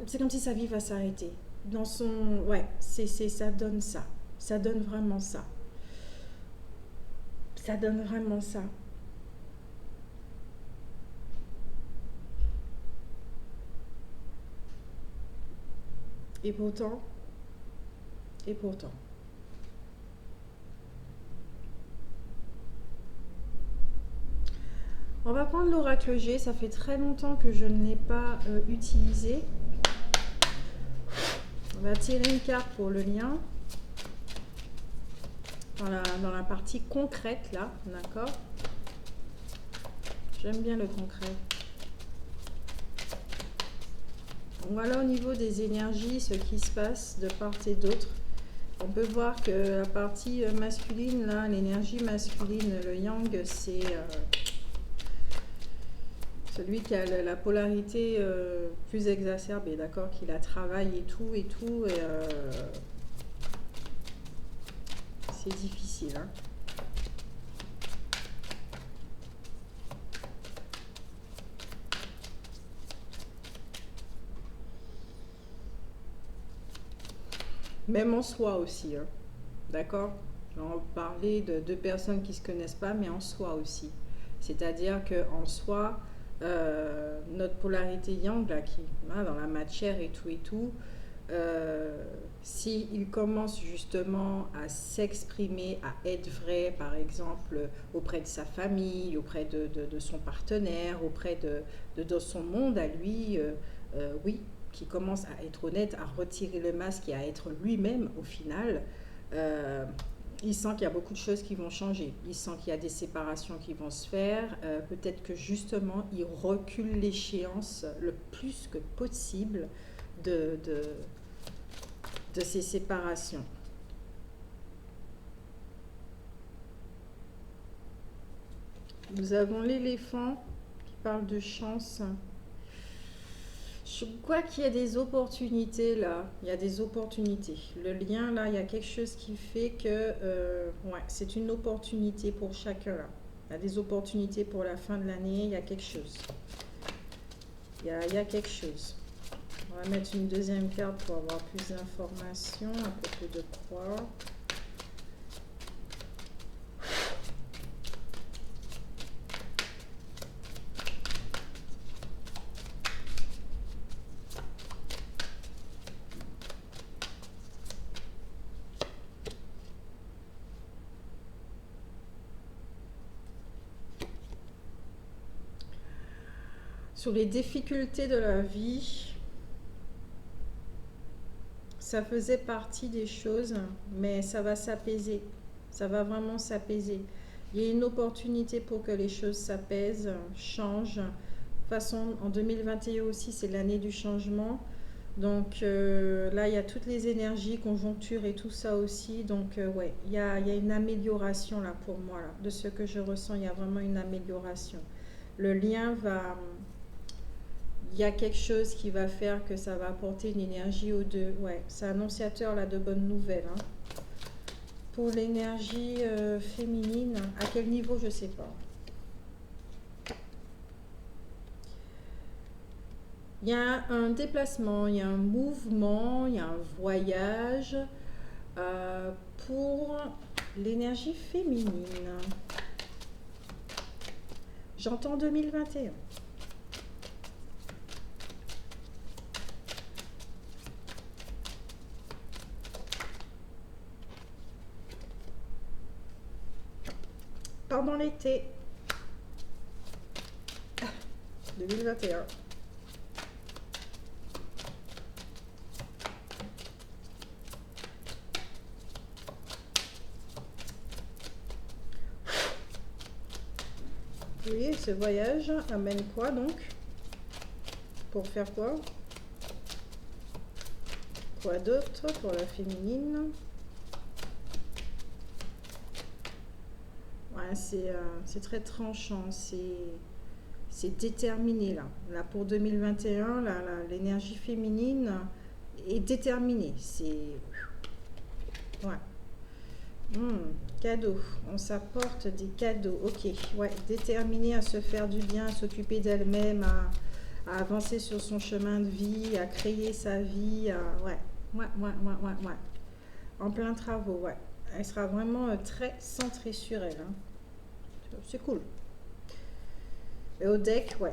c'est comme si sa vie va s'arrêter. Dans son... Ouais, ça donne ça. Ça donne vraiment ça. Ça donne vraiment ça. Et pourtant, et pourtant. On va prendre l'oracle G, ça fait très longtemps que je ne l'ai pas utilisé. On va tirer une carte pour le lien. Dans la partie concrète là, d'accord? J'aime bien le concret. Voilà au niveau des énergies, ce qui se passe de part et d'autre. On peut voir que la partie masculine, là, l'énergie masculine, le yang, c'est celui qui a la polarité plus exacerbée, d'accord? Qui la travaille et tout, et c'est difficile, hein? Même en soi aussi, hein. D'accord? On va parler de deux personnes qui ne se connaissent pas, mais en soi aussi. C'est-à-dire qu'en soi, notre polarité yang, là, qui hein, dans la matière et tout, s'il commence justement à s'exprimer, à être vrai, par exemple, auprès de sa famille, auprès de son partenaire, auprès de son monde à lui, oui, qui commence à être honnête, à retirer le masque et à être lui-même au final, il sent qu'il y a beaucoup de choses qui vont changer. Il sent qu'il y a des séparations qui vont se faire. Peut-être que justement, il recule l'échéance le plus que possible de ces séparations. Nous avons l'éléphant qui parle de chance. Je crois qu'il y a des opportunités là, il y a des opportunités. Le lien là, il y a quelque chose qui fait que ouais, c'est une opportunité pour chacun là. Il y a des opportunités pour la fin de l'année, il y a quelque chose. Il y a quelque chose. On va mettre une deuxième carte pour avoir plus d'informations à propos de quoi. Sur les difficultés de la vie, ça faisait partie des choses, mais ça va s'apaiser. Ça va vraiment s'apaiser. Il y a une opportunité pour que les choses s'apaisent, changent. De toute façon, en 2021 aussi, c'est l'année du changement. Donc là, il y a toutes les énergies, conjonctures et tout ça aussi. Donc ouais, il y a une amélioration là pour moi. Là. De ce que je ressens, il y a vraiment une amélioration. Le lien va... Il y a quelque chose qui va faire que ça va apporter une énergie aux deux. Ouais, c'est annonciateur là de bonnes nouvelles. Hein. pour l'énergie féminine. À quel niveau, je sais pas. Il y a un déplacement, il y a un mouvement, il y a un voyage pour l'énergie féminine. J'entends 2021. Pendant l'été 2021. Oui, ce voyage amène quoi donc? Pour faire quoi? Quoi d'autre pour la féminine? Ouais, c'est très tranchant, c'est déterminé là. Là pour 2021, l'énergie féminine est déterminée. C'est ouais. Cadeau. On s'apporte des cadeaux. Ok, ouais, déterminée à se faire du bien, à s'occuper d'elle-même, à avancer sur son chemin de vie, à créer sa vie. Ouais, ouais, ouais, ouais, ouais, ouais. En plein travaux, ouais. Elle sera vraiment très centrée sur elle, hein. C'est cool. Et au deck, ouais,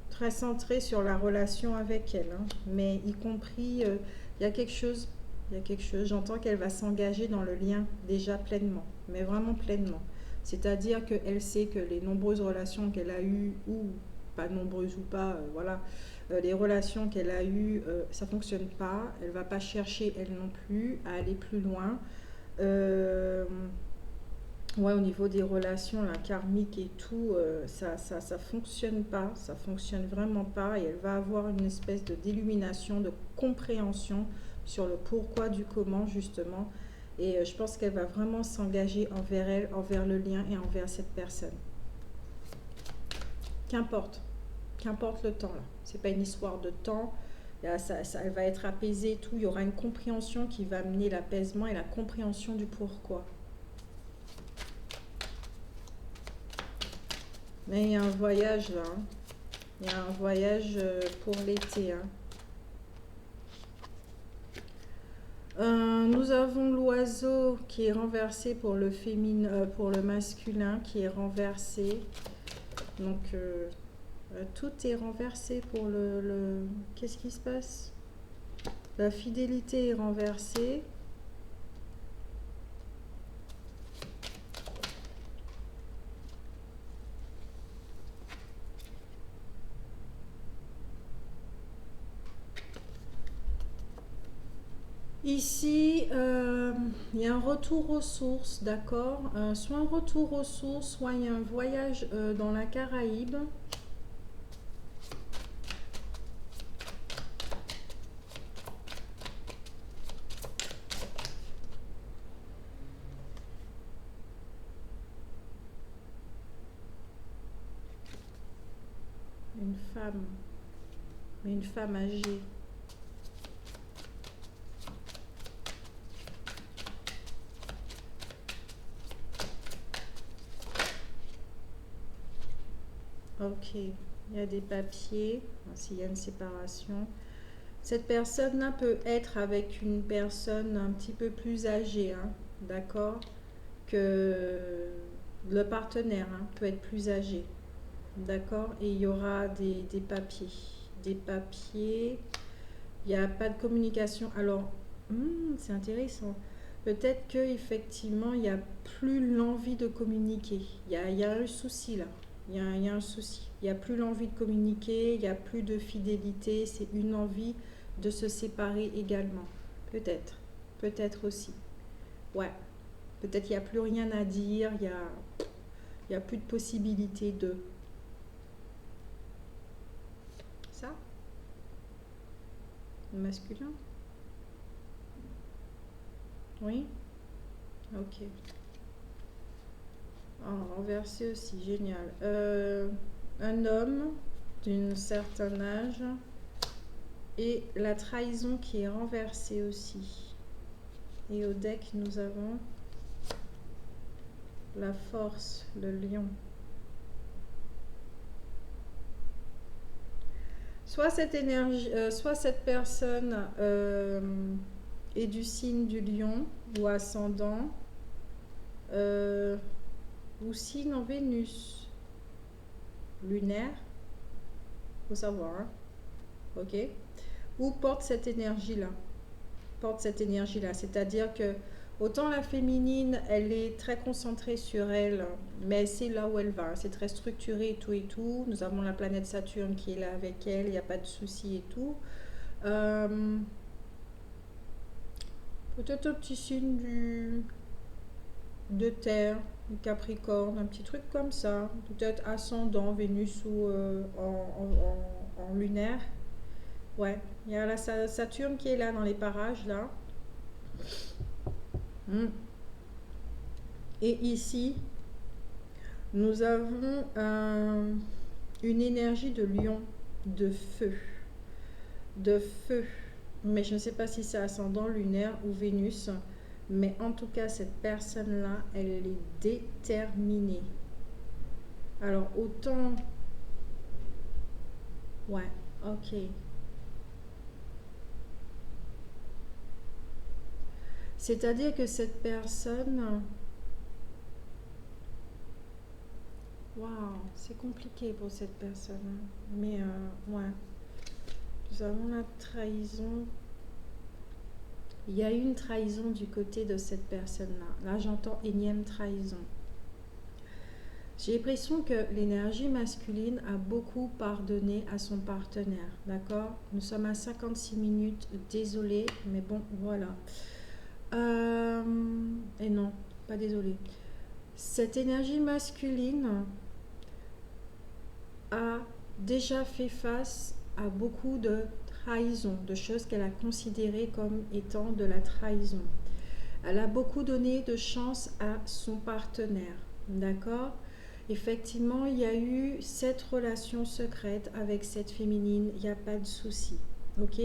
très centré sur la relation avec elle, hein. Mais y compris, il y a quelque chose, il y a quelque chose. J'entends qu'elle va s'engager dans le lien déjà pleinement, mais vraiment pleinement. C'est-à-dire qu'elle sait que les nombreuses relations qu'elle a eues, ou pas nombreuses ou pas, voilà, les relations qu'elle a eues, ça fonctionne pas. Elle va pas chercher, elle non plus, à aller plus loin. Euh, Ouais, au niveau des relations, la karmique et tout, ça fonctionne pas, ça fonctionne vraiment pas, et elle va avoir une espèce de d'illumination, de compréhension sur le pourquoi du comment justement, et je pense qu'elle va vraiment s'engager envers elle, envers le lien et envers cette personne. Qu'importe, qu'importe le temps là, c'est pas une histoire de temps. Là, elle va être apaisée et tout, il y aura une compréhension qui va amener l'apaisement et la compréhension du pourquoi. Mais il y a un voyage là, hein. Il y a un voyage pour l'été, hein. Nous avons l'oiseau qui est renversé pour le féminin, pour le masculin qui est renversé. Donc tout est renversé pour Qu'est-ce qui se passe? La fidélité est renversée. Ici, il y a un retour aux sources, d'accord? Soit un retour aux sources, soit il y a un voyage dans la Caraïbe. Une femme, mais une femme âgée. Ok, il y a des papiers, s'il y a une séparation. Cette personne-là peut être avec une personne un petit peu plus âgée, hein, d'accord? Que le partenaire, hein, peut être plus âgé, d'accord? Et il y aura des papiers. Des papiers, il n'y a pas de communication. Alors, c'est intéressant. Peut-être qu'effectivement, il n'y a plus l'envie de communiquer. Il y a un souci là. Il y a un souci. Il n'y a plus l'envie de communiquer, il n'y a plus de fidélité. C'est une envie de se séparer également. Peut-être. Peut-être aussi. Ouais. Peut-être qu'il n'y a plus rien à dire. Il y a plus de possibilité de... Ça? Le masculin? Oui? Ok. Renversé aussi, génial. Un homme d'un certain âge et la trahison qui est renversée aussi. Et au deck, nous avons la force, le lion. Soit cette énergie, soit cette personne est du signe du lion ou ascendant, ou signe en Vénus lunaire, faut savoir, hein, ok, ou porte cette énergie-là, c'est-à-dire que autant la féminine, elle est très concentrée sur elle, mais c'est là où elle va, c'est très structuré et tout. Nous avons la planète Saturne qui est là avec elle, il n'y a pas de souci et tout. Euh, Peut-être un petit signe de terre, du Capricorne, un petit truc comme ça. Peut-être ascendant, Vénus ou en lunaire. Ouais, il y a la Saturne qui est là dans les parages, là. Mm. Et ici, nous avons une énergie de lion, de feu. De feu. Mais je ne sais pas si c'est ascendant, lunaire ou Vénus. Mais en tout cas, cette personne-là, elle est déterminée. Alors, autant... Ouais, ok. C'est-à-dire que cette personne... Waouh, c'est compliqué pour cette personne. Mais, ouais. Nous avons la trahison. Il y a eu une trahison du côté de cette personne-là. Là, j'entends énième trahison. J'ai l'impression que l'énergie masculine a beaucoup pardonné à son partenaire, d'accord? Nous sommes à 56 minutes, désolé, mais bon, voilà. Et non, pas désolé. Cette énergie masculine a déjà fait face à beaucoup de trahison, de choses qu'elle a considérées comme étant de la trahison. Elle a beaucoup donné de chance à son partenaire, d'accord? Effectivement, il y a eu cette relation secrète avec cette féminine, il n'y a pas de souci, ok?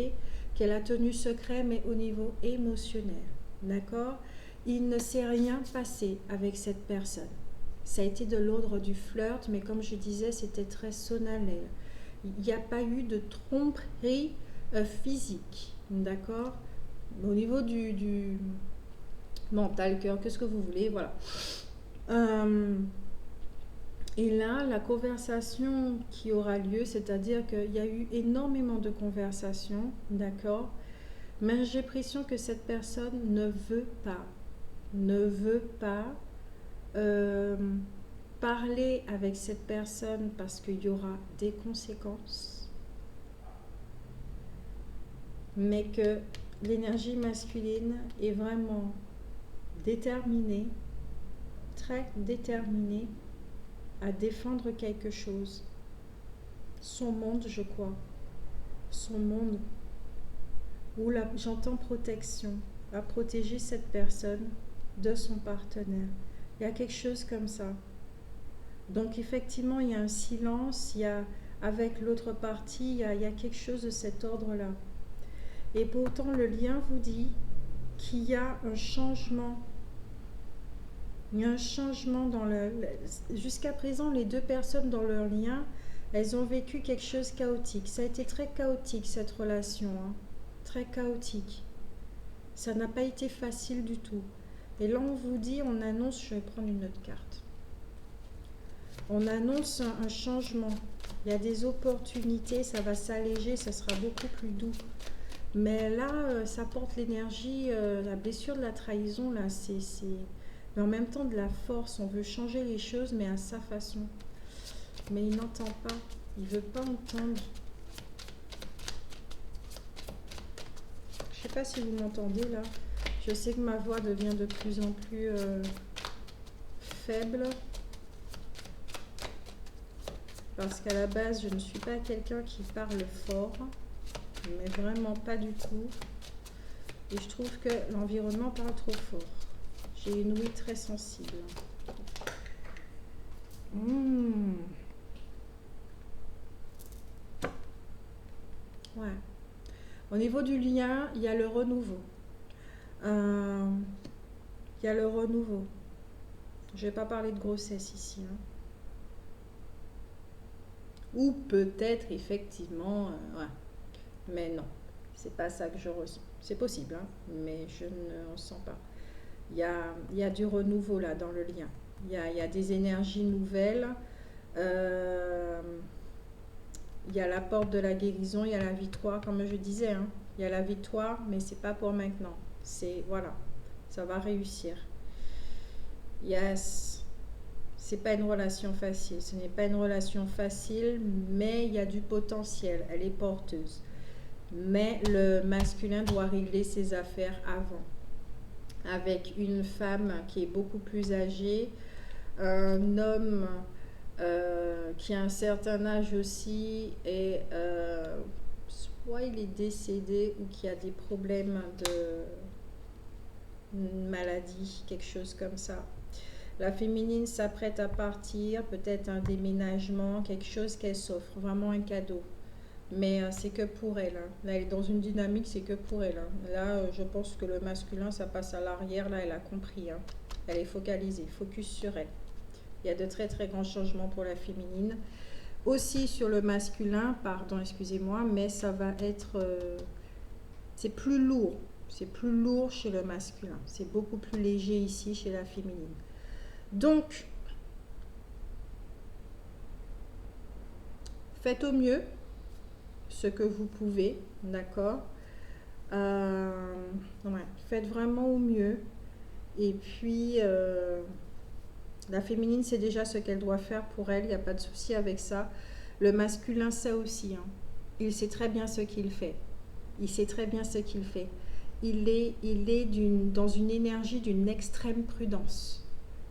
Qu'elle a tenu secret, mais au niveau émotionnel, d'accord? Il ne s'est rien passé avec cette personne. Ça a été de l'ordre du flirt, mais comme je disais, c'était très solennel. Il n'y a pas eu de tromperie physique, d'accord? Au niveau du mental, cœur, qu'est-ce que vous voulez, voilà. Et là, la conversation qui aura lieu, c'est-à-dire qu'il y a eu énormément de conversations, d'accord? Mais j'ai l'impression que cette personne ne veut pas euh, parler avec cette personne parce qu'il y aura des conséquences, mais que l'énergie masculine est vraiment déterminée, très déterminée à défendre quelque chose. Son monde, je crois. Son monde. Où j'entends protection. À protéger cette personne de son partenaire. Il y a quelque chose comme ça. Donc effectivement, il y a un silence. Il y a, avec l'autre partie, il y a quelque chose de cet ordre-là. Et pourtant, le lien vous dit qu'il y a un changement. Il y a un changement dans jusqu'à présent, les deux personnes dans leur lien, elles ont vécu quelque chose de chaotique. Ça a été très chaotique, cette relation. Hein. Très chaotique. Ça n'a pas été facile du tout. Et là, on vous dit, on annonce, je vais prendre une autre carte. On annonce un changement. Il y a des opportunités, ça va s'alléger, ça sera beaucoup plus doux. Mais là, ça porte l'énergie, la blessure de la trahison, là, c'est... Mais en même temps de la force, on veut changer les choses, mais à sa façon. Mais il n'entend pas, il ne veut pas entendre. Je ne sais pas si vous m'entendez là. Je sais que ma voix devient de plus en plus faible. Parce qu'à la base, je ne suis pas quelqu'un qui parle fort. Mais vraiment pas du tout. Et je trouve que l'environnement parle trop fort. J'ai une ouïe très sensible. Ouais. Au niveau du lien, il y a le renouveau. Il y a le renouveau. Je vais pas parler de grossesse ici, hein. Ou peut-être effectivement, ouais. Mais non, c'est pas ça que je ressens. C'est possible, hein, mais je ne ressens pas. Il y a du renouveau là dans le lien. Il y a des énergies nouvelles. Euh, il y a la porte de la guérison, il y a la victoire, comme je disais, hein. Il y a la victoire, mais c'est pas pour maintenant. C'est voilà, ça va réussir. Yes. C'est pas une relation facile. Ce n'est pas une relation facile, mais il y a du potentiel. Elle est porteuse. Mais le masculin doit régler ses affaires avant. Avec une femme qui est beaucoup plus âgée, un homme qui a un certain âge aussi et soit il est décédé ou qui a des problèmes de maladie, quelque chose comme ça. La féminine s'apprête à partir, peut-être un déménagement, quelque chose qu'elle s'offre, vraiment un cadeau. Mais c'est que pour elle, hein. Là, elle est dans une dynamique, c'est que pour elle, hein. Là, je pense que le masculin, ça passe à l'arrière. Là, elle a compris, hein. Elle est focalisée, focus sur elle. Il y a de très très grands changements pour la féminine. Aussi sur le masculin, pardon, excusez-moi, mais ça va être... c'est plus lourd. C'est plus lourd chez le masculin. C'est beaucoup plus léger ici chez la féminine. Donc, faites au mieux ce que vous pouvez, d'accord. Ouais, faites vraiment au mieux. Et puis, la féminine sait déjà ce qu'elle doit faire pour elle, il n'y a pas de souci avec ça. Le masculin sait aussi, hein. Il sait très bien ce qu'il fait. Il sait très bien ce qu'il fait. Il est dans une énergie d'une extrême prudence.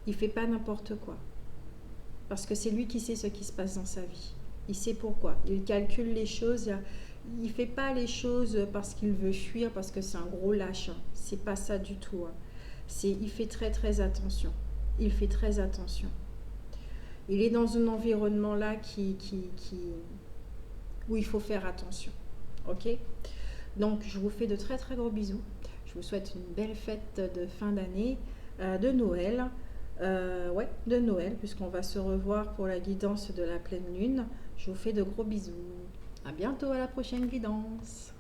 Il ne fait pas n'importe quoi. Parce que c'est lui qui sait ce qui se passe dans sa vie. Il sait pourquoi. Il calcule les choses. Il ne fait pas les choses parce qu'il veut fuir, parce que c'est un gros lâche. C'est pas ça du tout, hein. Il fait très très attention. Il fait très attention. Il est dans un environnement là où il faut faire attention. Ok? Donc je vous fais de très très gros bisous. Je vous souhaite une belle fête de fin d'année, de Noël. Ouais, de Noël, puisqu'on va se revoir pour la guidance de la pleine lune. Je vous fais de gros bisous. À bientôt à la prochaine guidance.